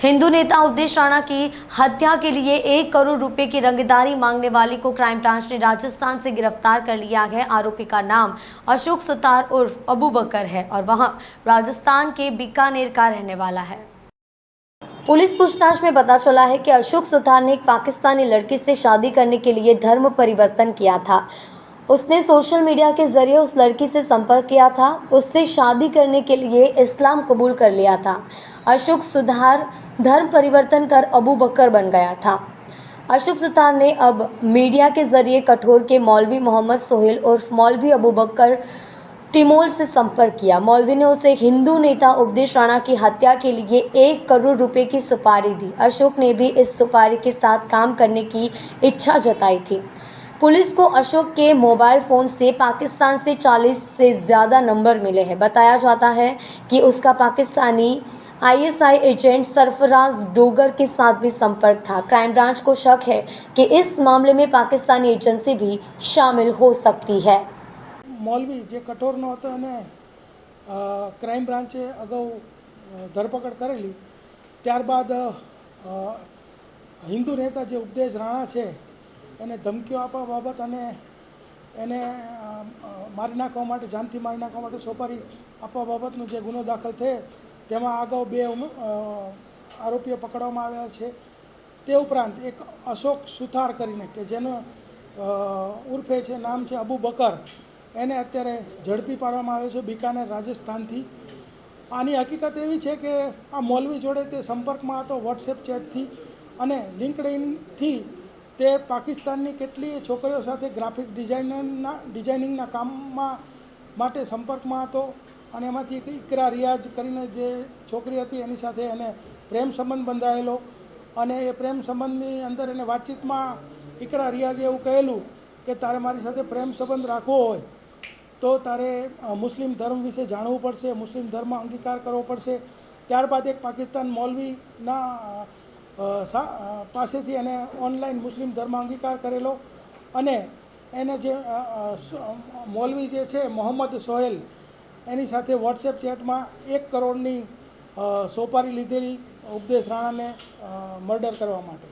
हिंदू नेता उपदेश राणा की हत्या के लिए 1 करोड़ रुपए की रंगदारी मांगने वाली को क्राइम ब्रांच ने राजस्थान से गिरफ्तार कर लिया है। आरोपी का नाम अशोक सुतार उर्फ अबू बकर है और वह राजस्थान के बीकानेर का रहने वाला है। पुलिस पूछताछ में पता चला है कि अशोक सुतार ने एक पाकिस्तानी लड़की से शादी करने के लिए धर्म परिवर्तन किया था। उसने सोशल मीडिया के जरिए उस लड़की से संपर्क किया था, उससे शादी करने के लिए इस्लाम कबूल कर लिया था। अशोक सुतार धर्म परिवर्तन कर अबू बकर बन गया था। अशोक सुतार ने अब मीडिया के जरिए कठोर के मौलवी मोहम्मद सोहेल उर्फ मौलवी अबू बकर टिमोल से संपर्क किया। मौलवी ने उसे हिंदू नेता उपदेश राणा की हत्या के लिए 1 करोड़ रुपए की सुपारी दी। अशोक ने भी इस सुपारी के साथ काम करने की इच्छा जताई थी। पुलिस को अशोक के मोबाइल फ़ोन से पाकिस्तान से 40 से ज़्यादा नंबर मिले हैं। बताया जाता है कि उसका पाकिस्तानी ISI एजेंट सरफराज डोगर के साथ भी संपर्क था। क्राइम ब्रांच को शक है कि इस मामले में पाकिस्तानी एजेंसी भी शामिल हो सकती है। मौलवी जे कठोरनो હતો અને ક્રાઇમ બ્રાન્ચે અગાઉ ધરપકડ કરેલી, ત્યારબાદ હિન્દુ નેતા જે ઉપદેશ રાણા છે એને ધમકીઓ આપવા બાબત અને એને મારી નાખવા માટે, જાનથી મારી નાખવા માટે સોપારી આપવા બાબતનો જે ગુનો દાખલ થયો તેમાં અગાઉ 2 આરોપીઓ પકડવામાં આવ્યા છે। તે ઉપરાંત એક અશોક સુથાર કરીને કે જેનો ઉર્ફે છે નામ છે અબુ બકર, એને અત્યારે ઝડપી પાડવામાં આવ્યો છે બીકાનેર રાજસ્થાનથી। આની હકીકત એવી છે કે આ મૌલવી જોડે તે સંપર્કમાં હતો વોટ્સએપ ચેટથી અને લિંક્ડઇનથી તે પાકિસ્તાનની કેટલીય છોકરીઓ સાથે ગ્રાફિક ડિઝાઇનિંગના કામમાં માટે સંપર્કમાં હતો અને એમાંથી એક ઇકરા રિયાઝ કરીને જે છોકરી હતી એની સાથે એને પ્રેમ સંબંધ બંધાયેલો અને એ પ્રેમ સંબંધની અંદર એને વાતચીતમાં ઇકરા રિયાઝે એવું કહેલું કે તારે મારી સાથે પ્રેમ સંબંધ રાખવો હોય તો તારે મુસ્લિમ ધર્મ વિશે જાણવું પડશે, મુસ્લિમ ધર્મ અંગીકાર કરવો પડશે। ત્યારબાદ એક પાકિસ્તાન મૌલવીના પાસેથી એને ઓનલાઈન મુસ્લિમ ધર્મ અંગીકાર કરેલો અને એને જે મૌલવી જે છે મોહમ્મદ સોહેલ એની સાથે વોટ્સએપ ચેટમાં 1 કરોડની સોપારી લીધેલી ઉપદેશ રાણાને મર્ડર કરવા માટે।